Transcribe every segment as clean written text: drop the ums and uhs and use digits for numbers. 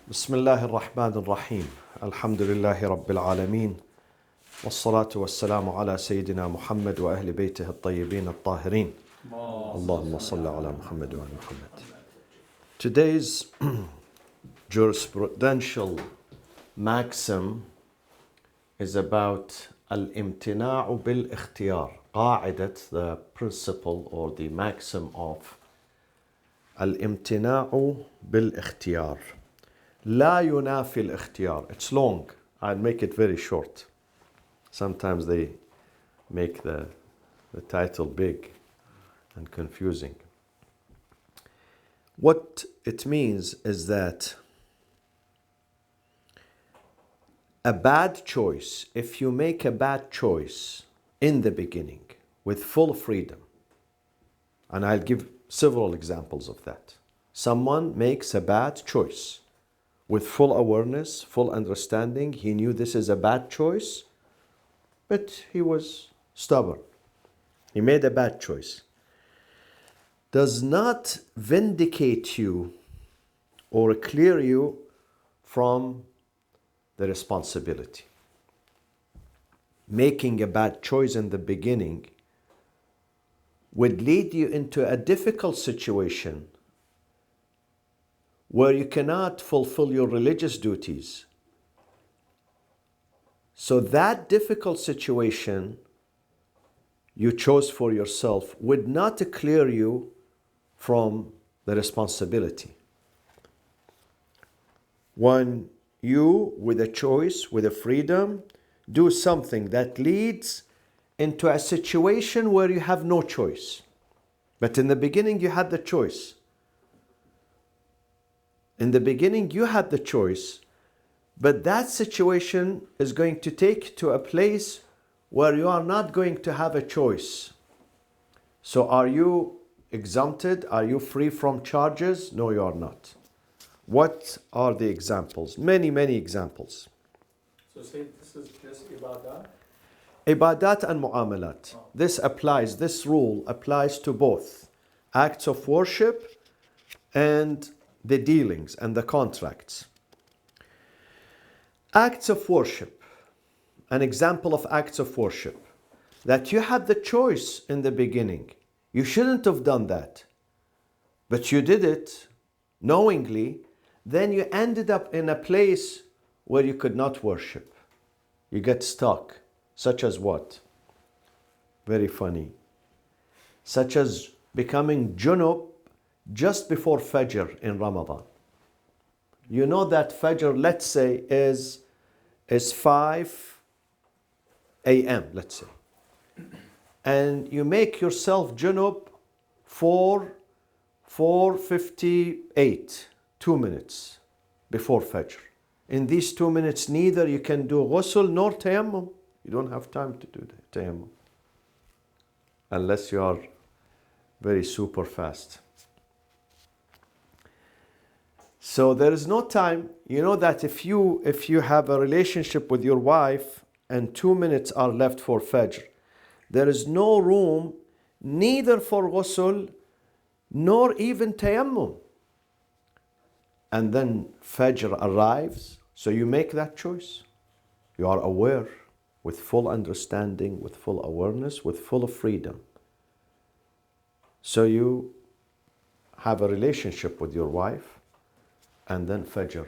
بسم الله الرحمن الرحيم الحمد لله رب العالمين والصلاة والسلام على سيدنا محمد وأهل بيته الطيبين الطاهرين اللهم صل على محمد وآل محمد. Today's jurisprudential maxim is about al-imtina'u bil-ikhtiyar. قاعدة, the principle or the maxim of al-imtina'u bil-ikhtiyar. لا ينافي الاختيار. It's long. I'll make it very short. Sometimes they make the title big and confusing. What it means is that a bad choice, if you make a bad choice in the beginning with full freedom, and I'll give several examples of that. Someone makes a bad choice with full awareness, full understanding. He knew this is a bad choice, but he was stubborn. He made a bad choice. Does not vindicate you or clear you from the responsibility. Making a bad choice in the beginning would lead you into a difficult situation where you cannot fulfill your religious duties. So that difficult situation you chose for yourself would not clear you from the responsibility. When you, with a choice, with a freedom, do something that leads into a situation where you have no choice. But in the beginning you had the choice. In the beginning you had the choice, but that situation is going to take you to a place where you are not going to have a choice. So are you exempted? Are you free from charges? No, you are not. What are the examples? Many, many examples. So say this is just ibadah? Ibadat and mu'amalat. This rule applies to both acts of worship and the dealings and the contracts. Acts of worship. An example of acts of worship. That you had the choice in the beginning. You shouldn't have done that. But you did it knowingly. Then you ended up in a place where you could not worship. You get stuck. Such as what? Very funny. Such as becoming junub just before Fajr in Ramadan. You know that Fajr, let's say, is 5 a.m., let's say. And you make yourself junub for 4:58, 2 minutes before Fajr. In these 2 minutes, neither you can do ghusl nor tayammum. You don't have time to do the tayammum. Unless you are very super fast. So there is no time. You know that if you have a relationship with your wife and 2 minutes are left for Fajr, there is no room neither for ghusl nor even tayammum. And then Fajr arrives, so you make that choice. You are aware, with full understanding, with full awareness, with full freedom. So you have a relationship with your wife, and then Fajr.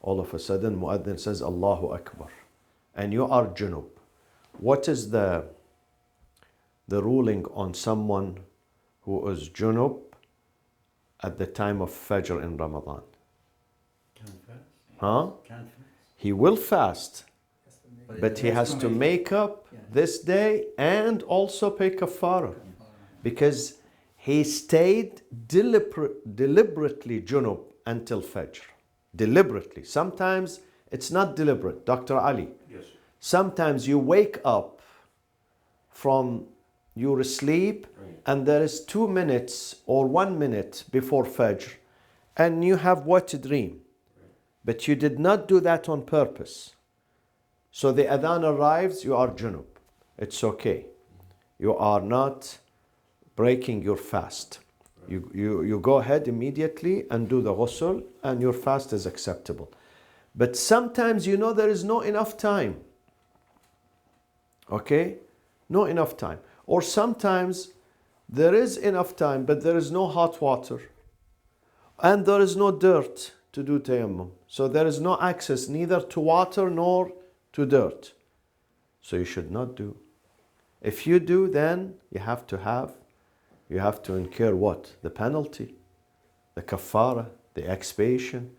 All of a sudden, Mu'adhin says, Allahu Akbar. And you are junub. What is the ruling on someone who is junub at the time of Fajr in Ramadan? Can't fast. Huh? Can't fast. He will fast, but he has to make up this day and also pay kafara. Because he stayed deliberately junub until Fajr. Deliberately. Sometimes it's not deliberate. Dr. Ali. Yes. Sometimes you wake up from your sleep and there is 2 minutes or 1 minute before Fajr and you have what dream. But you did not do that on purpose. So the adhan arrives, you are junub. It's okay. You are not breaking your fast. You go ahead immediately and do the ghusl and your fast is acceptable. But sometimes there is not enough time. Okay? No enough time. Or sometimes there is enough time but there is no hot water. And there is no dirt to do tayammum. So there is no access neither to water nor to dirt. So you should not do. If you do, then you have to incur what? The penalty, the kafara, the expiation,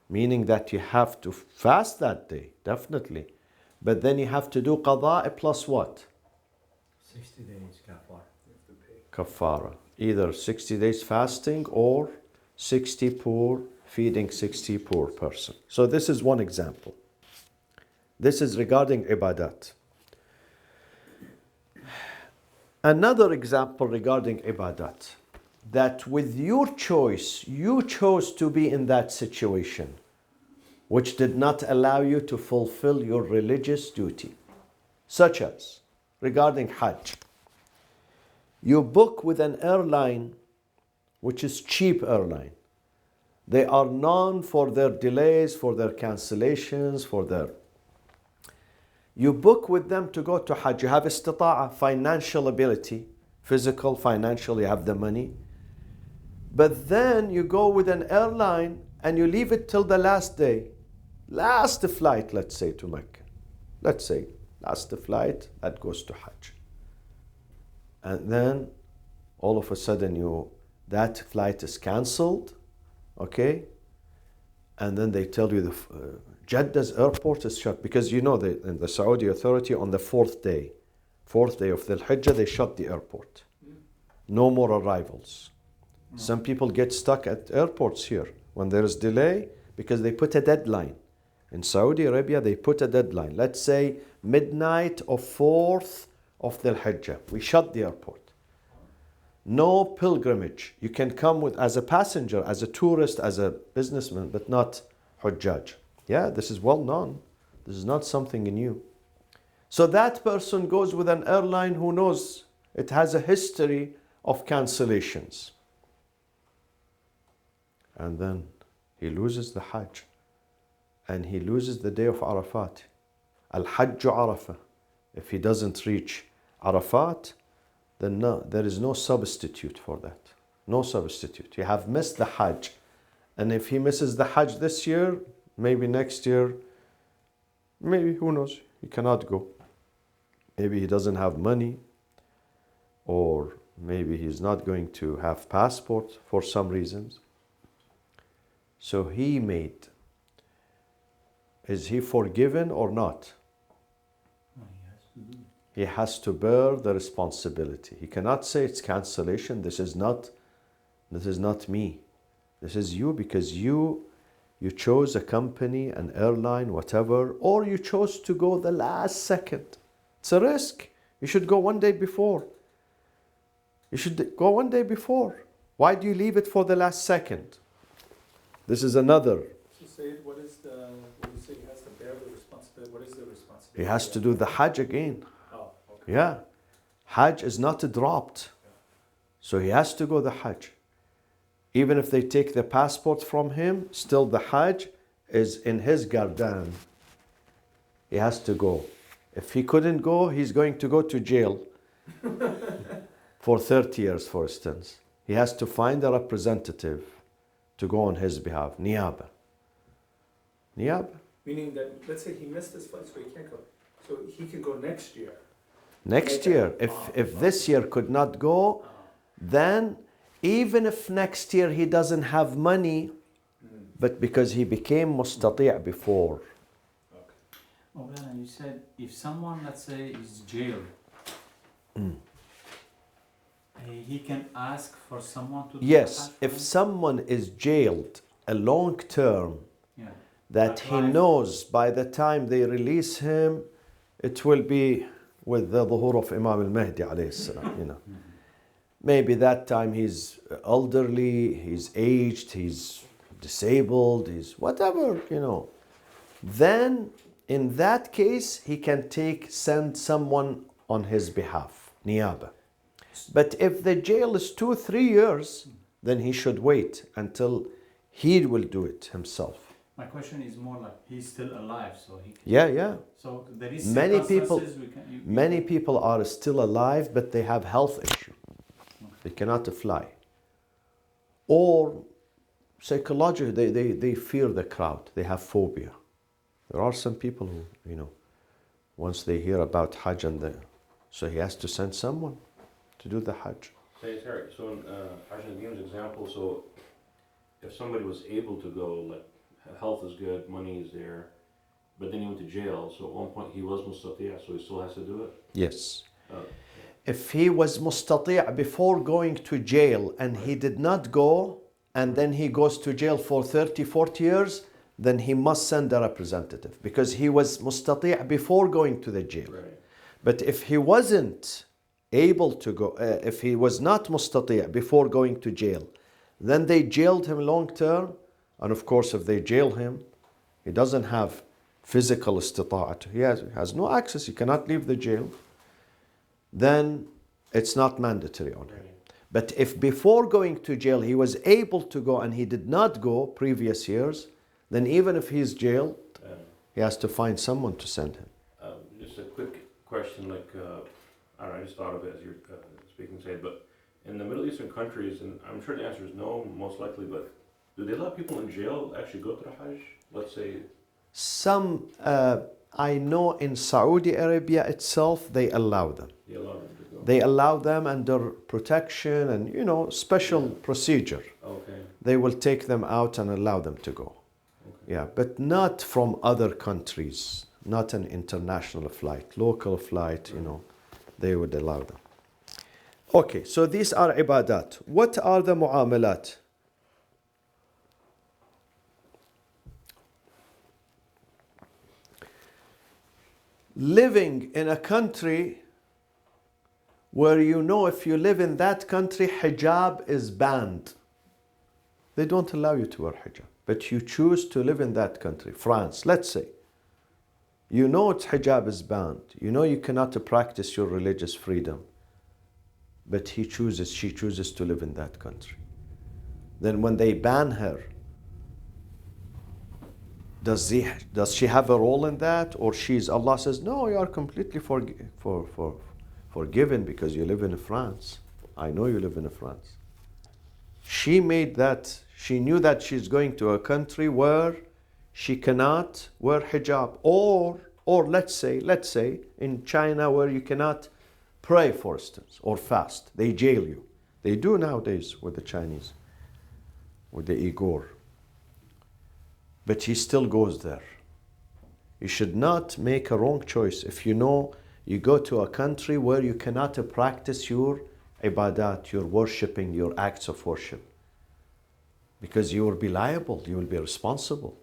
meaning that you have to fast that day, definitely. But then you have to do qada plus what? 60 days kafar. Kafara. Either 60 days fasting or 60 poor, feeding 60 poor person. So this is one example. This is regarding ibadat. Another example regarding ibadat, that with your choice, you chose to be in that situation, which did not allow you to fulfill your religious duty, such as regarding Hajj. You book with an airline which is cheap airline. They are known for their delays, for their cancellations, You book with them to go to Hajj. You have istita'a, financial ability, physical, financial, you have the money. But then you go with an airline and you leave it till the last day. Last flight, let's say, to Mecca. Let's say, last flight that goes to Hajj. And then all of a sudden that flight is cancelled, okay? And then they tell you Jeddah's airport is shut because in the Saudi authority on the fourth day of the Hijjah, they shut the airport. No more arrivals. Some people get stuck at airports here when there is delay because they put a deadline. In Saudi Arabia, they put a deadline. Let's say midnight of 4th of the Hijjah. We shut the airport. No pilgrimage. You can come as a passenger, as a tourist, as a businessman, but not Hujjaj. Yeah, this is well known. This is not something new. So that person goes with an airline who knows it has a history of cancellations. And then he loses the Hajj. And he loses the day of Arafat. Al-Hajj Arafah. If he doesn't reach Arafat, then there is no substitute for that. No substitute. You have missed the Hajj. And if he misses the Hajj this year, maybe next year, maybe, who knows, he cannot go. Maybe he doesn't have money, or maybe he's not going to have passport for some reasons. So is he forgiven or not? No, he has to do it. He has to bear the responsibility. He cannot say it's cancellation. This is not me. This is you, because you chose a company, an airline, whatever, or you chose to go the last second. It's a risk. You should go one day before. You should go one day before. Why do you leave it for the last second? This is another. So say, when you say he has to bear the responsibility, what is the responsibility? He has to do the Hajj again. Oh, okay. Yeah. Hajj is not dropped. So he has to go the Hajj. Even if they take the passport from him, still the Hajj is in his garden. He has to go. If he couldn't go, he's going to go to jail for 30 years, for instance. He has to find a representative to go on his behalf. Niyaba. Niyaba. Meaning that, let's say he missed his flight, so he can't go. So he can go next year. Next year. If this year could not go, then even if next year he doesn't have money, but because he became mustati' before. Oh, well, you said if someone, let's say, is jailed, he can ask for someone to do Yes, the Hajj if for him? someone is jailed a long term, Yeah. that he knows by the time they release him, it will be with the dhuhur of Imam al-Mahdi alayhi salam, Maybe that time he's elderly, he's aged, he's disabled, he's whatever, Then, in that case, he can send someone on his behalf, niyaba. But if the jail is 2-3 years, then he should wait until he will do it himself. My question is more like he's still alive, so he can. Yeah. So there is Many people- circumstances we can. Many people are still alive, but they have health issue. They cannot fly. Or psychologically, they fear the crowd. They have phobia. There are some people who, once they hear about Hajj so he has to send someone to do the Hajj. Hey, sorry. So in Argentina's example, so if somebody was able to go, like health is good, money is there, but then he went to jail, so at one point he was mustati'a, so he still has to do it? Yes. Oh, If he was mustati' before going to jail and he did not go, and then he goes to jail for 30, 40 years, then he must send a representative because he was mustati' before going to the jail. right. But if he wasn't able to go, if he was not mustati' before going to jail, then they jailed him long term. And of course, if they jail him, he doesn't have physical istita'at. He has no access. He cannot leave the jail. Then it's not mandatory on him. Right. But if before going to jail he was able to go and he did not go previous years, then even if he's jailed, he has to find someone to send him. Just a quick question, like, I don't know, I just thought of it as you're speaking, Said, but in the Middle Eastern countries, and I'm sure the answer is no, most likely, but do they let people in jail actually go to the Hajj? Let's say, Some, I know in Saudi Arabia itself, they allow them. they allow them to go. They allow them under protection and, special procedure. Okay, They will take them out and allow them to go. okay. Yeah, but not from other countries, not an international flight, local flight, they would allow them. Okay, so these are ibadat. What are the mu'amalat? Living in a country where if you live in that country, hijab is banned. They don't allow you to wear hijab, but you choose to live in that country. France, let's say. Hijab is banned. You cannot practice your religious freedom. But she chooses to live in that country. Then when they ban her, does she have a role in that? Or Allah says, no, you are completely forgiven because you live in France. I know you live in France. She made that, she knew that she's going to a country where she cannot wear hijab. Or let's say in China where you cannot pray, for instance, or fast. They jail you. They do nowadays with the Chinese, with the Uyghur. But he still goes there. You should not make a wrong choice. If you go to a country where you cannot practice your ibadat, your worshipping, your acts of worship. Because you will be liable, you will be responsible.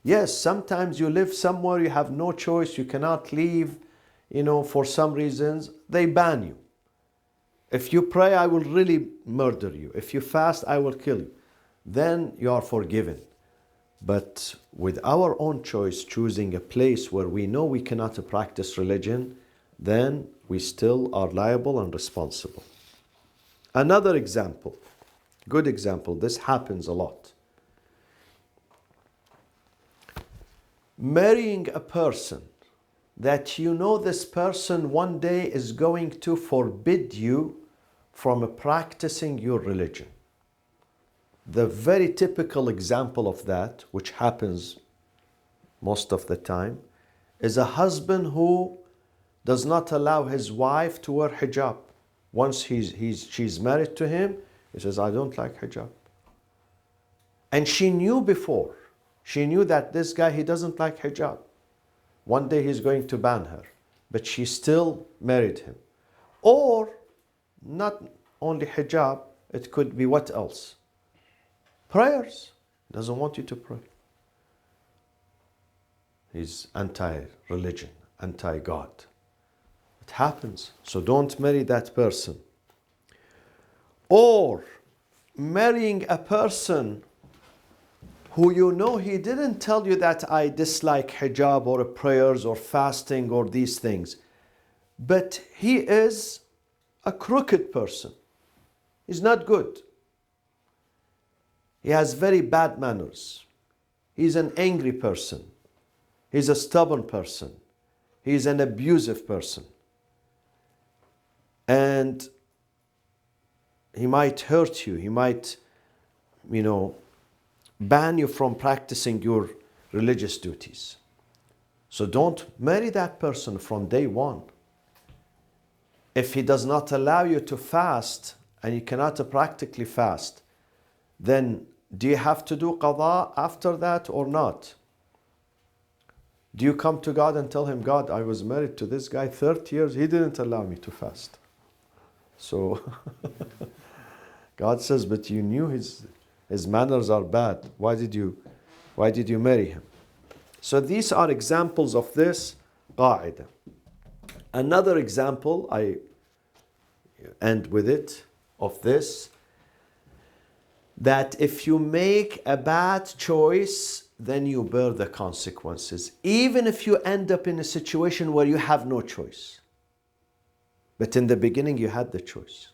Yes, sometimes you live somewhere, you have no choice, you cannot leave, for some reasons, they ban you. If you pray, I will really murder you. If you fast, I will kill you. Then you are forgiven. But with our own choice, choosing a place where we know we cannot practice religion, then we still are liable and responsible. Another example, good example, this happens a lot. Marrying a person that this person one day is going to forbid you from practicing your religion. The very typical example of that, which happens most of the time, is a husband who does not allow his wife to wear hijab. Once she's married to him, he says, I don't like hijab. And she knew before. She knew that this guy, he doesn't like hijab. One day he's going to ban her, but she still married him. Or, not only hijab, it could be what else? Prayers. He doesn't want you to pray. He's anti-religion, anti-God. It happens. So don't marry that person. Or marrying a person who he didn't tell you that I dislike hijab or prayers or fasting or these things. But he is a crooked person. He's not good. He has very bad manners. He's an angry person. He's a stubborn person. He's an abusive person. And he might hurt you. He might, ban you from practicing your religious duties. So don't marry that person from day one. If he does not allow you to fast and you cannot practically fast, then do you have to do qada after that or not? Do you come to God and tell him, God, I was married to this guy 30 years, he didn't allow me to fast. So God says, but you knew his manners are bad. Why did you marry him? So these are examples of this qaida. Another example, I end with it, of this, that if you make a bad choice, then you bear the consequences, even if you end up in a situation where you have no choice. But in the beginning, you had the choice.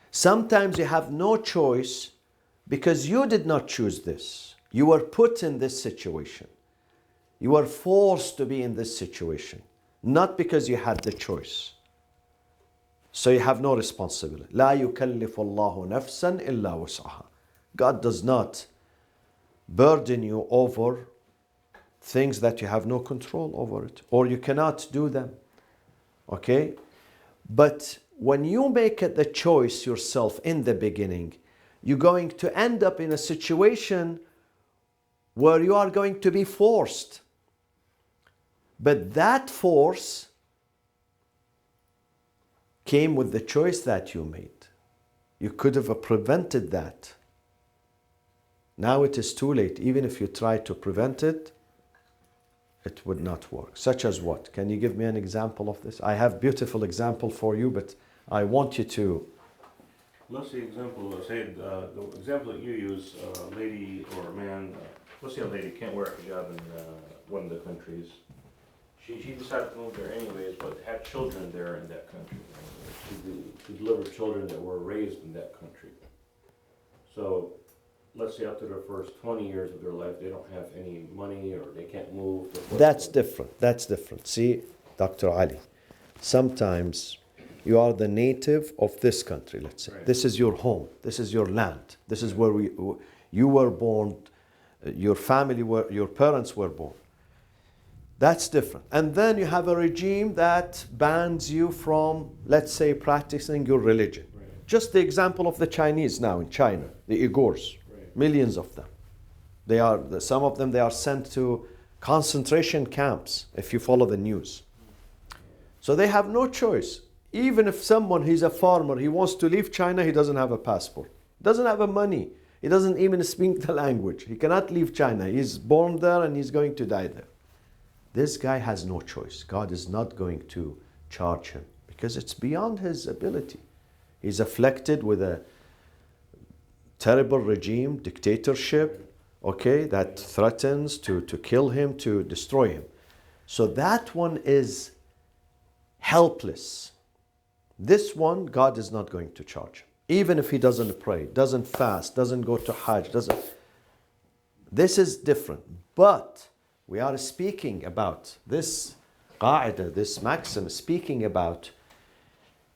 Sometimes you have no choice because you did not choose this. You were put in this situation. You were forced to be in this situation, not because you had the choice. So you have no responsibility. لا يكلف الله نفسا إلا وسعها. God does not burden you over things that you have no control over it, or you cannot do them. Okay? But when you make the choice yourself in the beginning, you're going to end up in a situation where you are going to be forced. But that force came with the choice that you made. You could have prevented that. Now it is too late. Even if you try to prevent it, it would not work. Such as what? Can you give me an example of this? I have beautiful example for you, but I want you to... Let's say example, the example that you use, a lady or a man, let's say a lady can't wear a hijab in one of the countries. She decided to move there anyways, but had children there in that country. To deliver children that were raised in that country. So, let's say after the first 20 years of their life, they don't have any money or they can't move. That's different. That's different. See, Dr. Ali, sometimes you are the native of this country, let's say. Right. This is your home. This is your land. This is where you were born, your family, your parents were born. That's different. And then you have a regime that bans you from, let's say, practicing your religion. Right. Just the example of the Chinese now in China, the Uyghurs, right. Millions of them. Some of them, they are sent to concentration camps, if you follow the news. So they have no choice. Even if he's a farmer, he wants to leave China, he doesn't have a passport. Doesn't have a money. He doesn't even speak the language. He cannot leave China. He's born there and he's going to die there. This guy has no choice. God is not going to charge him because it's beyond his ability. He's afflicted with a terrible regime, dictatorship, okay, that threatens to kill him, to destroy him. So that one is helpless. This one, God is not going to charge him. Even if he doesn't pray, doesn't fast, doesn't go to Hajj, This is different. But we are speaking about this qaida, this maxim, speaking about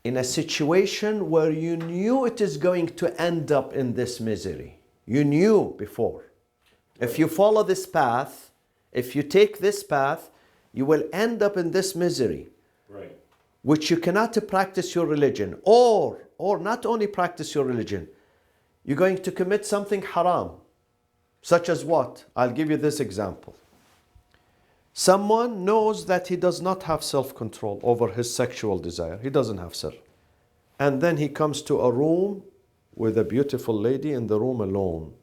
in a situation where you knew it is going to end up in this misery. You knew before. If you follow this path, if you take this path, you will end up in this misery. Right. Which you cannot practice your religion. Or not only practice your religion, you're going to commit something haram. Such as what? I'll give you this example. Someone knows that he does not have self-control over his sexual desire. He doesn't have self. And then he comes to a room with a beautiful lady in the room alone.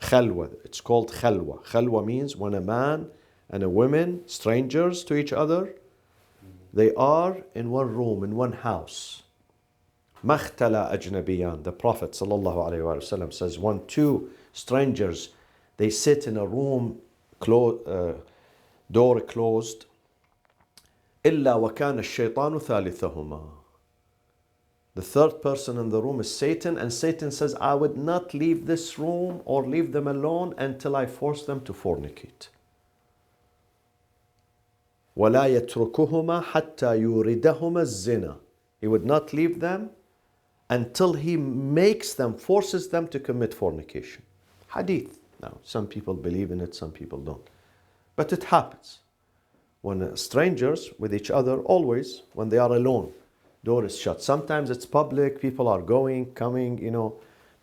Khalwa. It's called khalwa. Khalwa means when a man and a woman, strangers to each other, they are in one room, in one house. Makhtala ajnabiyan. The Prophet ﷺ says, when two strangers, they sit in a room, door closed, إلا وكان الشيطان ثالثهما. The third person in the room is Satan, and Satan says, I would not leave this room or leave them alone until I force them to fornicate. وَلَا يَتْرُكُهُمَا حَتَّى يُورِدَهُمَا الزِّنَا. He would not leave them until he makes them, forces them to commit fornication. Hadith. Now, some people believe in it, some people don't. But it happens. When strangers with each other, always, when they are alone, door is shut. Sometimes it's public, people are going, coming,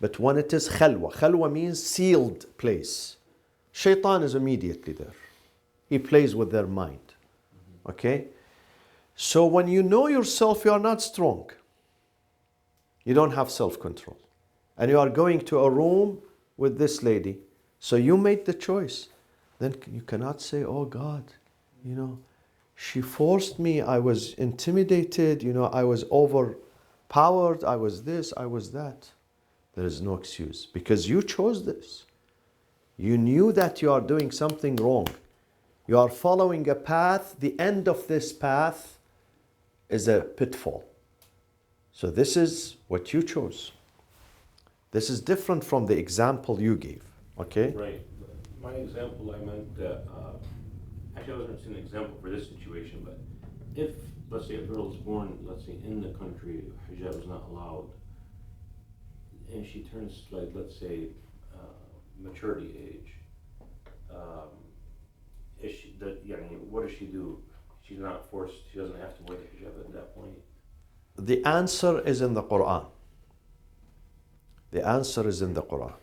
But when it is khalwa, khalwa means sealed place. Shaitan is immediately there. He plays with their mind. Okay? So when you know yourself, you are not strong. You don't have self-control. And you are going to a room with this lady. So you made the choice. Then you cannot say, oh God, she forced me, I was intimidated, I was overpowered, I was this, I was that. There is no excuse because you chose this. You knew that you are doing something wrong. You are following a path. The end of this path is a pitfall. So this is what you chose. This is different from the example you gave. Okay? Right. My example, I meant that, actually I wasn't saying an example for this situation, but if, let's say a girl is born, let's say in the country, hijab is not allowed, and she turns, like, let's say, maturity age, what does she do? She's not forced, she doesn't have to wear the hijab at that point. The answer is in the Quran. The answer is in the Quran.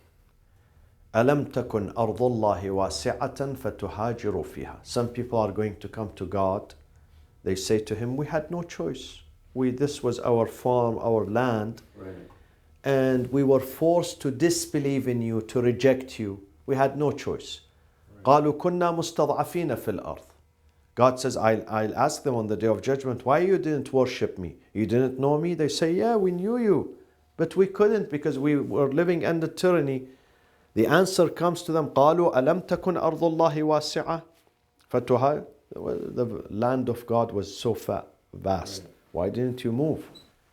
أَلَمْ تَكُنْ أَرْضُ اللَّهِ وَاسِعَةً فَتُهَاجِرُوا فِيهَا. Some people are going to come to God. They say to him, we had no choice. This was our farm, our land. Right. And we were forced to disbelieve in you, to reject you. We had no choice. قَالُوا كُنَّا مُسْتَضْعَفِينَ فِي الْأَرْضِ. God says, I'll ask them on the day of judgment, why you didn't worship me? You didn't know me? They say, yeah, we knew you. But we couldn't because we were living under tyranny. The answer comes to them, قَالُوا أَلَمْ تَكُنْ أَرْضُ اللَّهِ وَاسِعَةً فَتُهَاجِرُوا. The land of God was so vast. Right. Why didn't you move?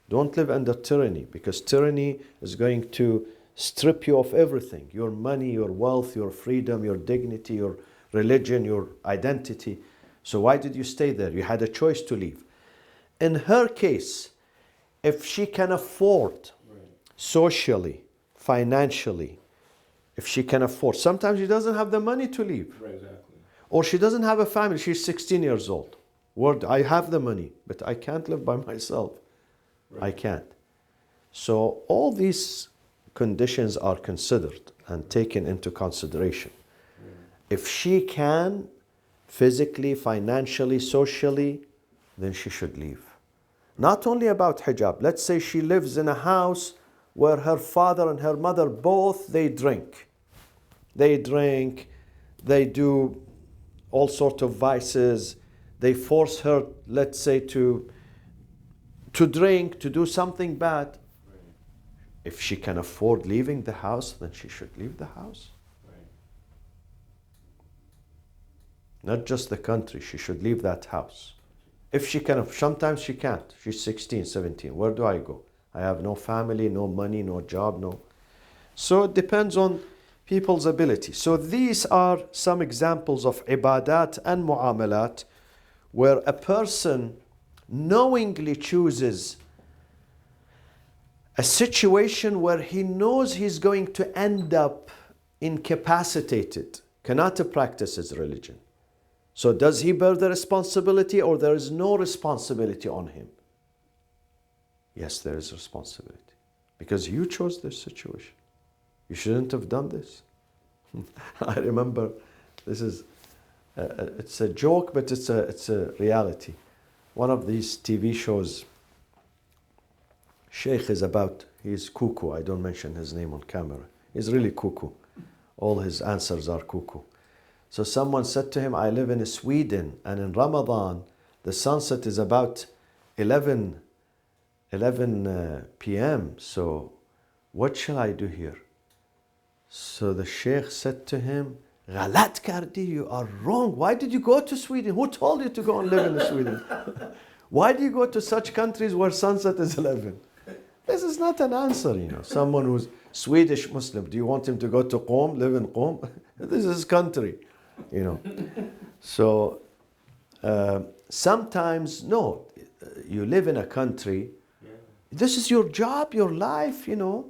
Don't live under tyranny, because tyranny is going to strip you of everything. Your money, your wealth, your freedom, your dignity, your religion, your identity. So why did you stay there? You had a choice to leave. In her case, if she can afford socially, financially, if she can afford, sometimes she doesn't have the money to leave. Right, exactly. Or she doesn't have a family, she's 16 years old. I have the money, but I can't live by myself. Right. I can't. So all these conditions are considered and taken into consideration. If she can, physically, financially, socially, then she should leave. Not only about hijab. Let's say she lives in a house where her father and her mother both, they drink. They drink, they do all sorts of vices. They force her, let's say, to drink, to do something bad. Right. If she can afford leaving the house, then she should leave the house. Right. Not just the country, she should leave that house. If she can, sometimes she can't. She's 16, 17. Where do I go? I have no family, no money, no job, no. So it depends on people's ability. So these are some examples of ibadat and mu'amalat where a person knowingly chooses a situation where he knows he's going to end up incapacitated, cannot practice his religion. So does he bear the responsibility, or there is no responsibility on him? Yes, there is responsibility, because you chose this situation. You shouldn't have done this. I remember, this is it's a joke, but it's a reality. One of these TV shows, Sheikh is about, he's cuckoo. I don't mention his name on camera. He's really cuckoo. All his answers are cuckoo. So someone said to him, I live in Sweden, and in Ramadan, the sunset is about 11 p.m. So what shall I do here? So the Sheikh said to him, Ghalat kardi, you are wrong. Why did you go to Sweden? Who told you to go and live in Sweden? Why do you go to such countries where sunset is 11? is not an answer, you know. Someone who's Swedish Muslim, do you want him to go to Qom, live in Qom? This is his country, you know. So sometimes, no, you live in a country, this is your job, your life, you know.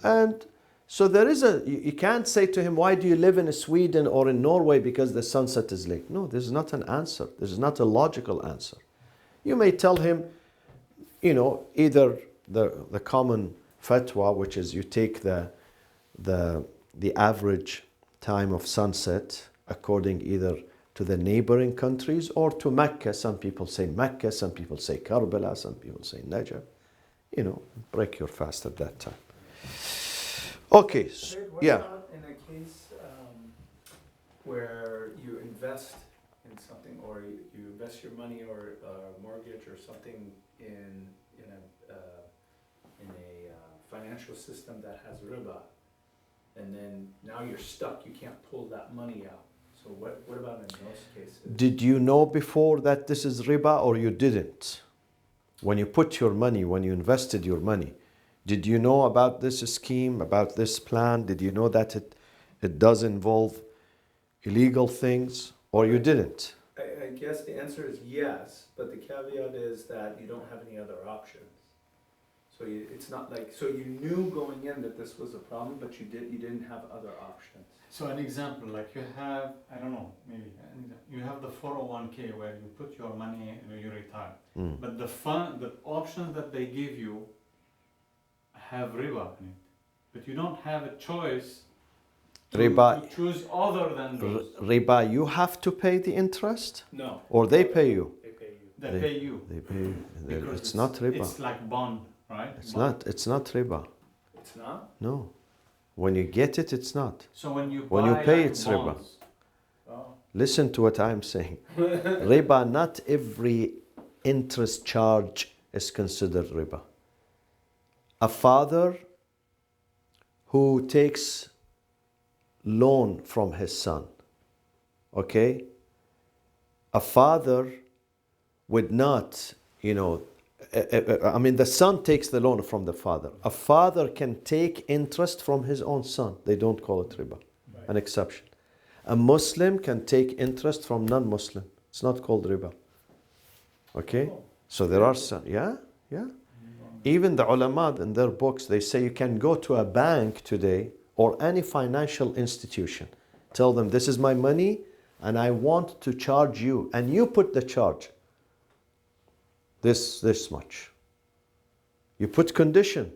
And so there is you can't say to him, why do you live in Sweden or in Norway because the sunset is late? No, this is not an answer. This is not a logical answer. You may tell him, you know, either the common fatwa, which is you take the average time of sunset according either to the neighboring countries or to Mecca. Some people say Mecca, some people say Karbala, some people say Najaf. You know, break your fast at that time. Okay, What yeah. about in a case where you invest in something, or you invest your money or mortgage or something in a financial system that has riba, and then now you're stuck, you can't pull that money out. So what about in those cases? Did you know before that this is riba or you didn't? When you put your money, when you invested your money, did you know about this scheme, about this plan? Did you know that it does involve illegal things, or you didn't? I guess the answer is yes, but the caveat is that you don't have any other options. So it's not like, so you knew going in that this was a problem, but you didn't have other options. So an example, like you have, I don't know, maybe you have the 401k where you put your money and you retire. But the options that they give you have riba in it. But you don't have a choice to choose other than those. Riba, you have to pay the interest? No. Or they pay you? They pay you. They pay you. They pay you. Because It's not riba. It's like bond, right? It's Bond. not riba. It's not? No. When you get it, it's not. So when you When you buy pay, like it's riba. bonds, Oh. Listen to what I'm saying. Riba, not every interest charge is considered riba. A father who takes loan from his son, okay? A father would not, you know, I mean, the son takes the loan from the father. A father can take interest from his own son. They don't call it riba, an exception. A Muslim can take interest from non-Muslim. It's not called riba. Okay? So there are some, yeah. Even the ulama in their books, they say you can go to a bank today or any financial institution. Tell them, this is my money and I want to charge you. And you put the charge. This much. You put condition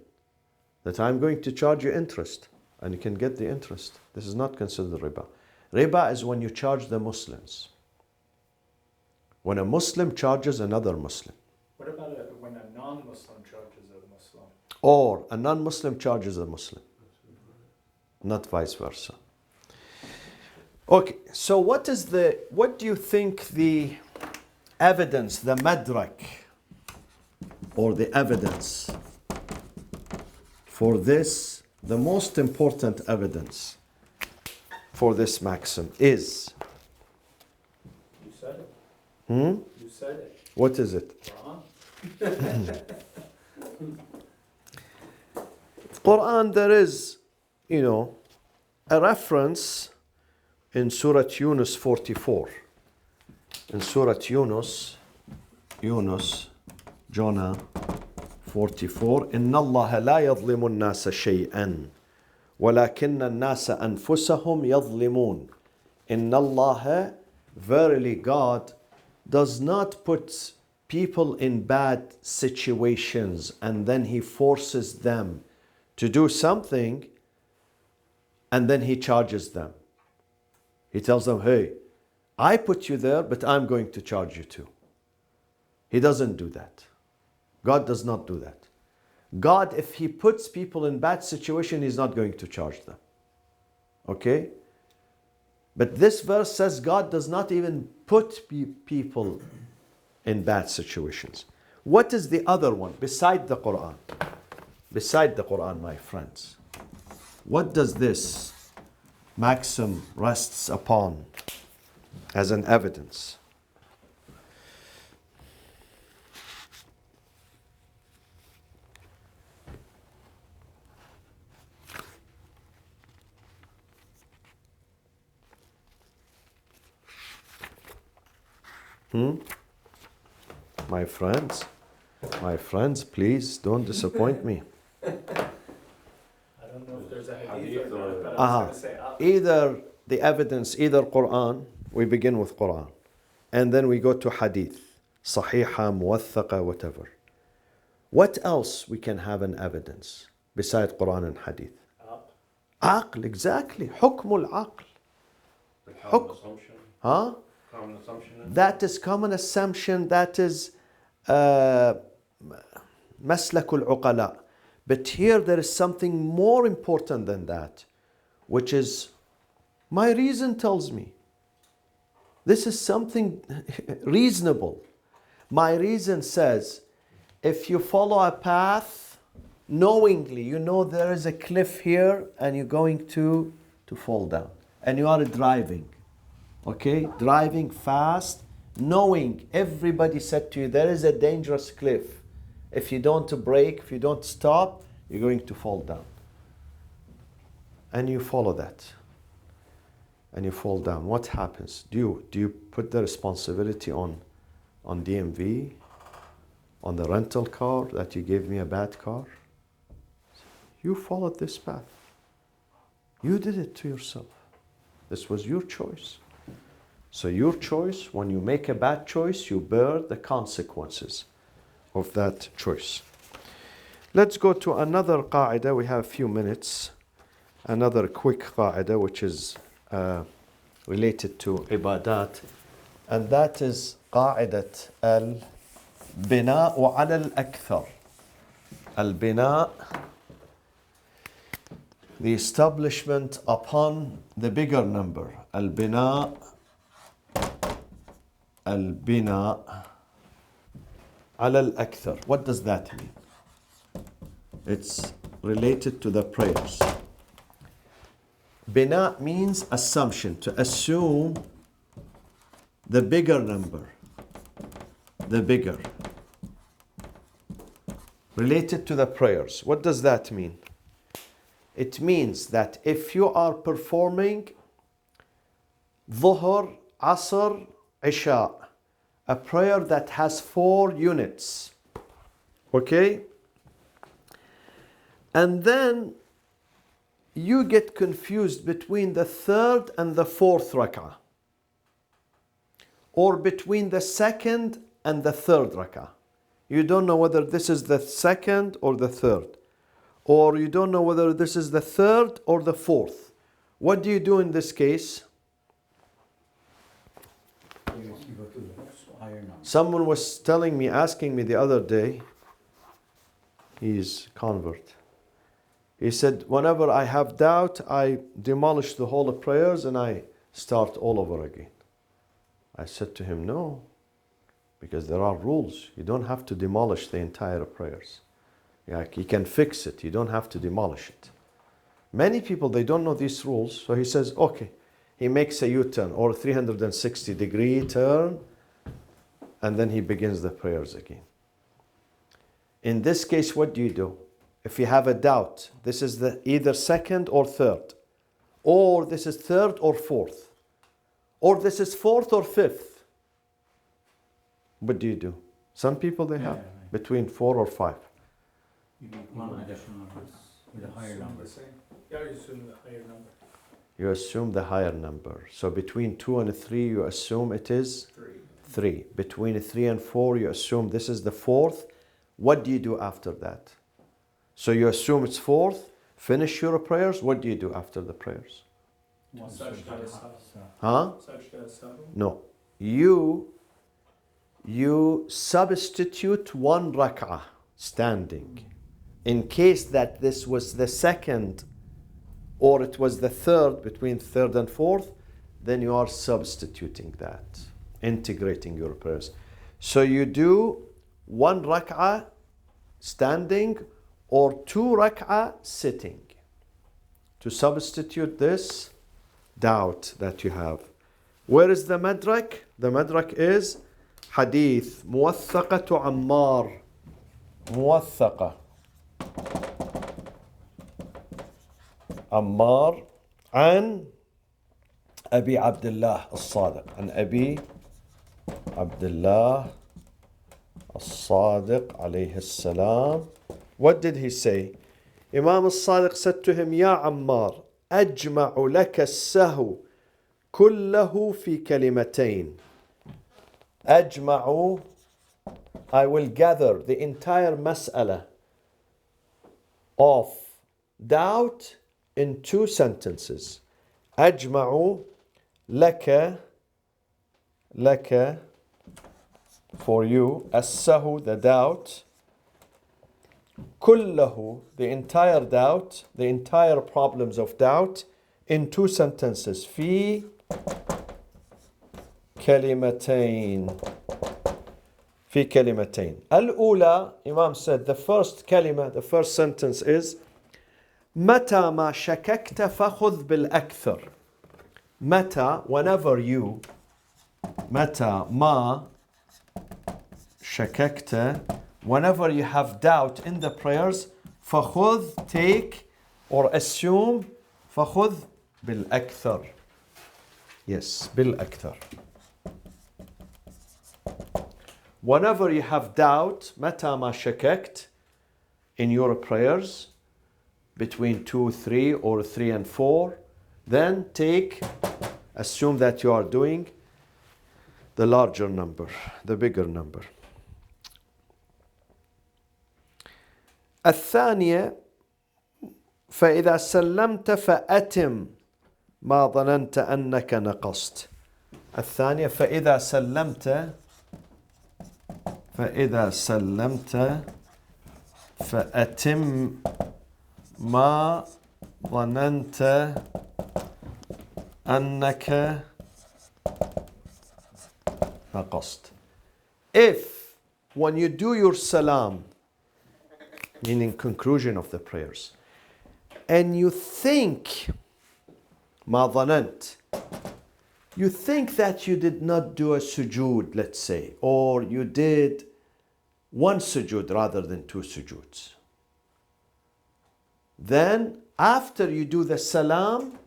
that I'm going to charge you interest. And you can get the interest. This is not considered riba. Riba is when you charge the Muslims. When a Muslim charges another Muslim. What about when a non-Muslim charges a Muslim? Or a non-Muslim charges a Muslim. Not vice versa. Okay, so what do you think the evidence, the madrak, or the evidence for this, the most important evidence for this maxim is? You said it. You said it. What is it? Quran. Quran, there is, you know, a reference in Surah Yunus 44. In Surah Yunus, Jonah 44, إن الله لا يظلم الناس شيئا ولكن الناس أنفسهم يظلمون. إن الله, verily God, does not put people in bad situations and then He forces them to do something and then He charges them. He tells them, hey, I put you there, but I'm going to charge you too. He doesn't do that. God does not do that. God, if He puts people in bad situation, He's not going to charge them. Okay? But this verse says God does not even put people in bad situations. What is the other one beside the Quran? Beside the Quran, my friends. What does this maxim rests upon as an evidence? My friends, please don't disappoint me. I don't know if there's a hadith Hadith or not, or- but I Uh-huh. was going to say up. Either the evidence, either Quran, we begin with Quran, and then we go to hadith, sahiha, muwathaqa, whatever. What else we can have an evidence besides Quran and hadith? Up. Aql, exactly. Hukmul aql. The common Huk- assumption. Huh? Common assumption. That is common assumption, that is maslakul uqala. But here there is something more important than that, which is my reason tells me. This is something reasonable. My reason says, if you follow a path knowingly, you know there is a cliff here and you're going to fall down. And you are driving, okay? Driving fast, knowing everybody said to you, there is a dangerous cliff. If you don't brake, if you don't stop, you're going to fall down. And you follow that. And you fall down. What happens? Do you put the responsibility on DMV, on the rental car that you gave me a bad car? You followed this path. You did it to yourself. This was your choice. So your choice, when you make a bad choice, you bear the consequences of that choice. Let's go to another qaida. We have a few minutes. Another quick qaida, which is related to ibadat. And that is qa'idat al-bina'u ala al-akthar. Al-bina', the establishment upon the bigger number. Al-bina' ala al-akthar. What does that mean? It's related to the prayers. Bina means assumption, to assume the bigger number. The bigger. Related to the prayers. What does that mean? It means that if you are performing Dhuhr, Asr, Isha, a prayer that has 4 units, okay? And then you get confused between the 3rd and the 4th rak'ah, or between the 2nd and the 3rd rak'ah. You don't know whether this is the 2nd or the 3rd, or you don't know whether this is the 3rd or the 4th. What do you do in this case? You go to the higher number. Someone was telling me, asking me the other day, he's convert. He said, whenever I have doubt, I demolish the whole of prayers and I start all over again. I said to him, no, because there are rules. You don't have to demolish the entire prayers. Like, you can fix it. You don't have to demolish it. Many people, they don't know these rules. So he says, okay. He makes a U-turn or 360-degree turn, and then he begins the prayers again. In this case, what do? If you have a doubt, this is the either 2nd or 3rd, or this is 3rd or 4th, or this is 4th or 5th, what do? Some people, they have between 4 or 5. You need one additional with a higher Assume number. the same. Yeah, you assume the higher number. You assume the higher number. So between 2 and 3, you assume it is 3. Between 3 and 4, you assume this is the 4th. What do you do after that? So you assume it's 4th, finish your prayers. What do you do after the prayers? Sajda as-sahw. Huh? Sajda as-sahw. No. You substitute 1 rak'ah standing. In case that this was the 2nd or it was the 3rd, between 3rd and 4th, then you are substituting that, integrating your prayers. So you do 1 rak'ah standing or 2 rak'ah sitting to substitute this doubt that you have. Where is the madrak? The madrak is hadith muwathaqatu Ammar. Muwathaqa Ammar عن أبي عبد الله الصادق عن أبي Abdullah al-Sadiq alayhi salam. What did he say? Imam al-Sadiq said to him, Ya Ammar, أجمع لك السهو كله في كلمتين. أجمع, I will gather the entire mas'ala of doubt in 2 sentences. أجمع لك for you السهو, the doubt, كله, the entire doubt, the entire problems of doubt in 2 sentences. في كلمتين. في كلمتين. الأولى, Imam said, the first kalima, the first sentence is متى ما شككت فخذ بالأكثر. متى, whenever you, متى ما شككت, whenever you have doubt in the prayers, فخذ, take or assume, فخذ بالأكثر. Yes, بالأكثر. Whenever you have doubt, متى ما شككت, in your prayers, between 2, 3 or 3 and 4, then take, assume that you are doing the larger number, the bigger number. الثانية فإذا سلمت فأتم ما ظننت أنك نقصت. الثانية فإذا سلمت فأتم ما ظننت أنك نقصت. If when you do your salam, meaning conclusion of the prayers, and you think ما ظننت, you think that you did not do a sujood, let's say, or you did 1 sujood rather than 2 sujoods, then after you do the salam,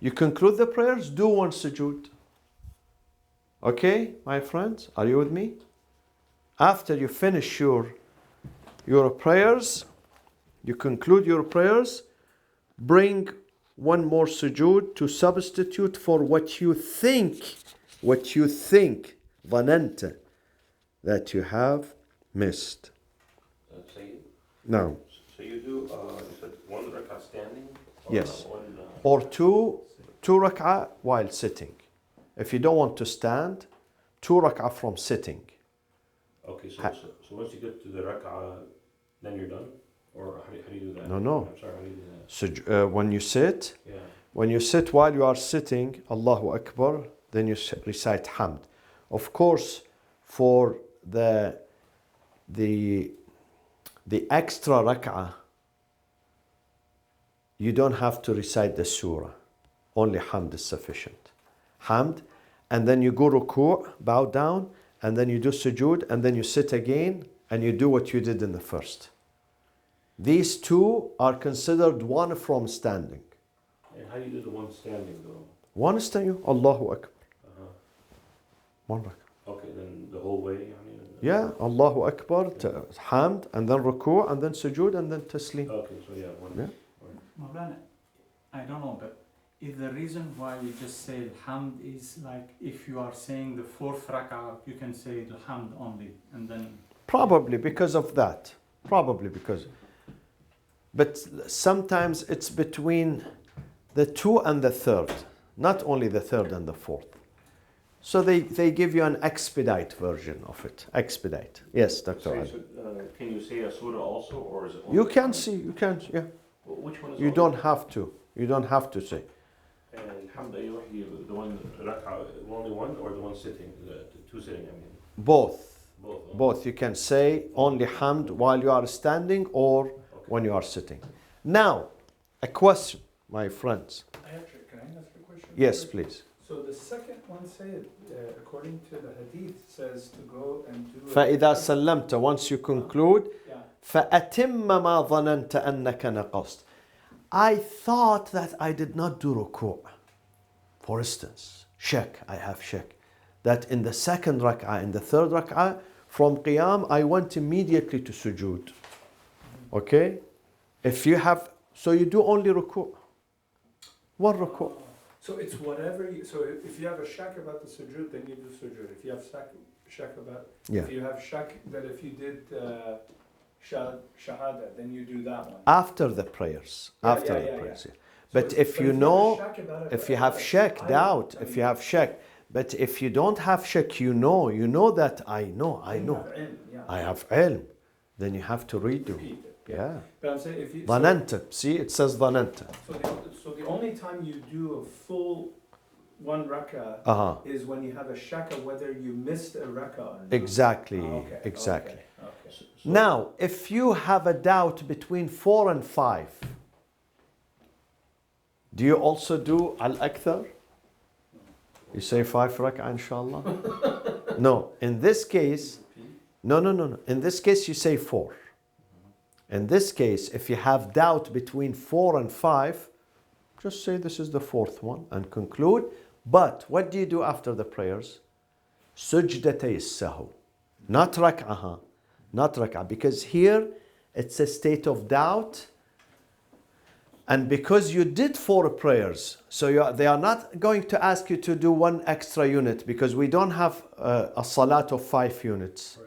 you conclude the prayers, do 1 sujood. Okay, my friends, are you with me? After you finish your prayers, you conclude your prayers, bring 1 more sujood to substitute for what you think, ظننت, that you have missed. Now, So you do, you said 1 rak'ah standing? Or yes. One, Or two rak'ah while sitting. If you don't want to stand, 2 rak'ah from sitting. okay, so once you get to the rak'ah, then you're done? Or how do you do that? No. I'm sorry, how do you do that? When you sit, Yeah. when you sit while you are sitting, Allahu Akbar, then you recite Hamd. Of course, for the extra rak'ah, you don't have to recite the surah. Only Hamd is sufficient. Hamd, and then you go ruku', bow down, and then you do sujood, and then you sit again, and you do what you did in the first. These 2 are considered 1 from standing. And how do you do the 1 standing though? 1 standing, Allahu Akbar. 1 rak'ah. Okay, then the whole way, I mean. Yeah, Allahu Akbar, Hamd, and then ruku', and then sujood, and then taslim. Okay, so yeah, 1. Yeah. Mawlana, I don't know, but is the reason why we just say Alhamd is like if you are saying the 4th rak'ah, you can say Alhamd only, and then... Probably because of that. But sometimes it's between the 2 and the 3rd, not only the 3rd and the 4th. So they give you an expedite version of it. Expedite. Yes, Dr. So, Ali. can you say a surah also, or is it only You can one? see, you can, yeah. Which one is You only? don't have to. You don't have to say. And Hamd Ayyuhi, the 1 rak'ah, only 1, or the 1 sitting, the 2 sitting, I mean? Both. Both. huh? Both. You can say only Hamd while you are standing or Okay. when you are sitting. Now, a question, my friends. Actually, can I ask a question? Yes, first? please. So the second one said, according to the hadith, says to go and do... فإذا سلمت, once you conclude, Yeah. فأتم ما ظننت أنك نقصت. I thought that I did not do ruku'. For instance, shak, I have shak. that in the second rak'ah, in the third rak'ah, from qiyam, I went immediately to sujood. Okay? If you have, so you do only ruku'. One ruku'. So it's whatever you, so if you have a shak about the sujood, then you do sujood. If you have shak about, Yeah. if you have shak that if you did shahada, then you do that one. After the prayers. Yeah, After yeah, the yeah, prayers. yeah. But So if you have a know, shak about it, if you have like, shak, I- doubt, I if mean, you have shak, but if you don't have shak, you know that I know. then you have ilm, yeah. I have ilm. Then you have to redo. Repeat it. Yeah. But I'm saying if you, ظننت. See, it says ظننت. so the only time you do a full one rak'ah Uh-huh. is when you have a shaka, whether you missed a rak'ah or not. Exactly. Oh, okay, Exactly. okay. Now, if you have a doubt between 4 and 5, do you also do al-akthar? You say 5 rak'ah, inshallah? No. In this case, no. In this case, you say 4. In this case, if you have doubt between 4 and 5, just say this is the 4th one and conclude. But what do you do after the prayers? Sujdatay sahu. Not rak'ah. Not rak'ah. Because here it's a state of doubt. And because you did 4 prayers, so they are not going to ask you to do 1 extra unit because we don't have a salat of 5 units.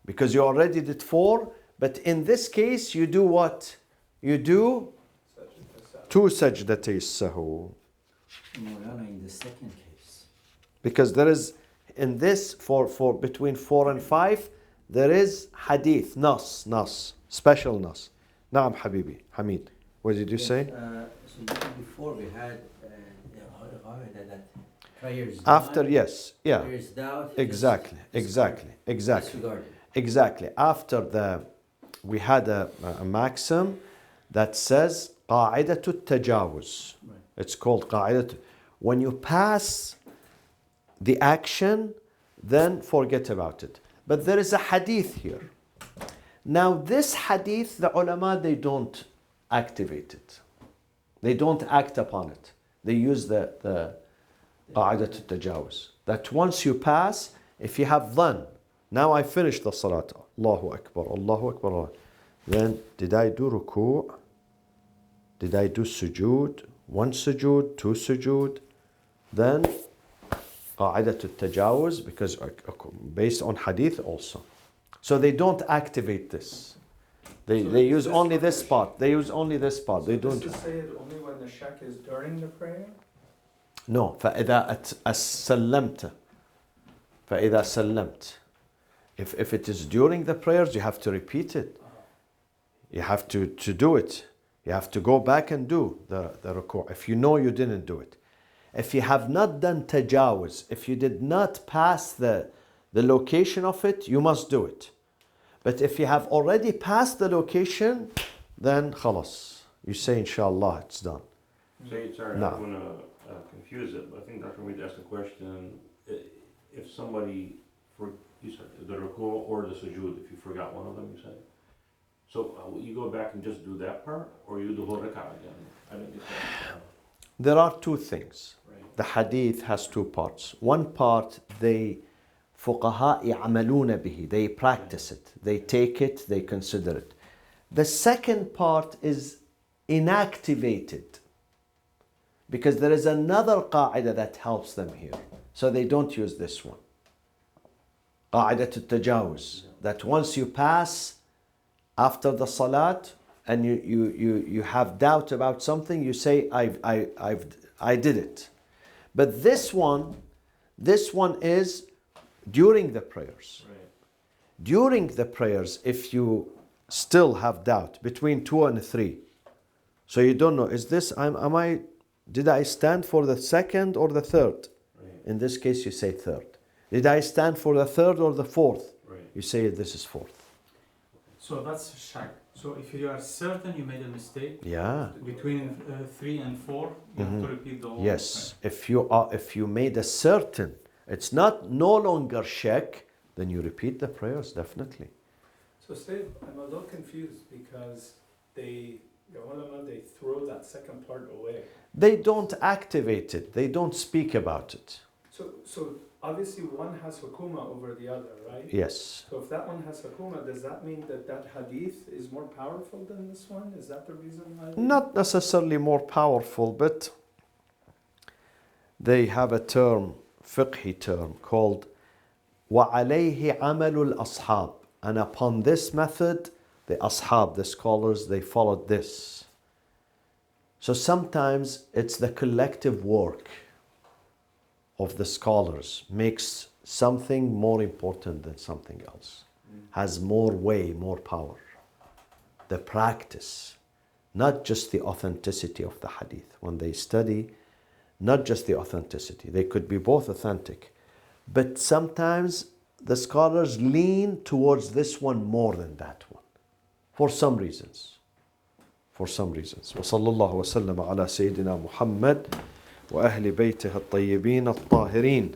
Because you already did 4. But in this case, you do what? You do 2 sajdatay sahu. Mawlana, in the second case. Because there is, in this, for between 4 and 5, there is hadith, nas, special nas. Naam Habibi, Hamid. What did you say? So before we had that prayers After, done, yes, yeah. prayers doubt. Exactly. Disregarded. Exactly. After we had a maxim that says قاعدة التجاوز. Right. It's called قاعدة. When you pass the action, then forget about it. But there is a hadith here. Now this hadith, the ulama, they don't activate it. They don't act upon it. They use the قاعدة التجاوز. That once you pass, if you have done, now I finished the salat. Allahu Akbar, Allahu Akbar. Then did I do ruku'? Did I do sujood? 1 sujood, 2 sujood? Then قاعدة التجاوز, because based on hadith also. So they don't activate this. They use only this part. They use only this part. They don't. Does this say it only when the shak is during the prayer? No. فإذا سلمت. فإذا سلمت. If it is during the prayers, you have to repeat it. You have to do it. You have to go back and do the ruku'. If you know you didn't do it. If you have not done tajawuz, if you did not pass the location of it, you must do it. But if you have already passed the location, then khalas. You say inshallah, it's done. Sorry, No. I don't want to confuse it, but I think Dr. Mead asked a question. If somebody, you said the ruku or the sujood, if you forgot one of them, you said. So you go back and just do that part, or you do the whole rak'ah again? I didn't get that. There are 2 things. Right. The hadith has 2 parts. One part, فقهاء يعملون به. They practice it. They take it. They consider it. The second part is inactivated. Because there is another qa'idah that helps them here. So they don't use this one. قاعدة التجاوز. That once you pass after the salat and you have doubt about something, you say, I did it. But this one is during the prayers. Right. During the prayers, if you still have doubt between 2 and 3, so you don't know, is this, did I stand for the second or the third? Right. In this case, you say third. Did I stand for the third or the fourth? Right. You say this is fourth. So that's shak. So if you are certain you made a mistake Yeah. between 3 and 4, you have to repeat the whole. Yes. If you made a certain, it's no longer shak, then you repeat the prayers definitely. So Steve, I'm a little confused because the ulama, they throw that second part away. They don't activate it. They don't speak about it. So obviously one has hukuma over the other, right? Yes. So if that one has hukuma, does that mean that that hadith is more powerful than this one? Is that the reason why? Not necessarily more powerful, but they have a term, fiqhi term, called وَعَلَيْهِ عَمَلُ الْأَصْحَابِ. And upon this method, the ashab, the scholars, they followed this. So sometimes it's the collective work of the scholars makes something more important than something else, has more weight, more power. The practice, not just the authenticity of the hadith. When they study, not just the authenticity, they could be both authentic, but sometimes the scholars lean towards this one more than that one, for some reasons. For some reasons. وصلى الله وسلم على سيدنا محمد وأهل بيته الطيبين الطاهرين.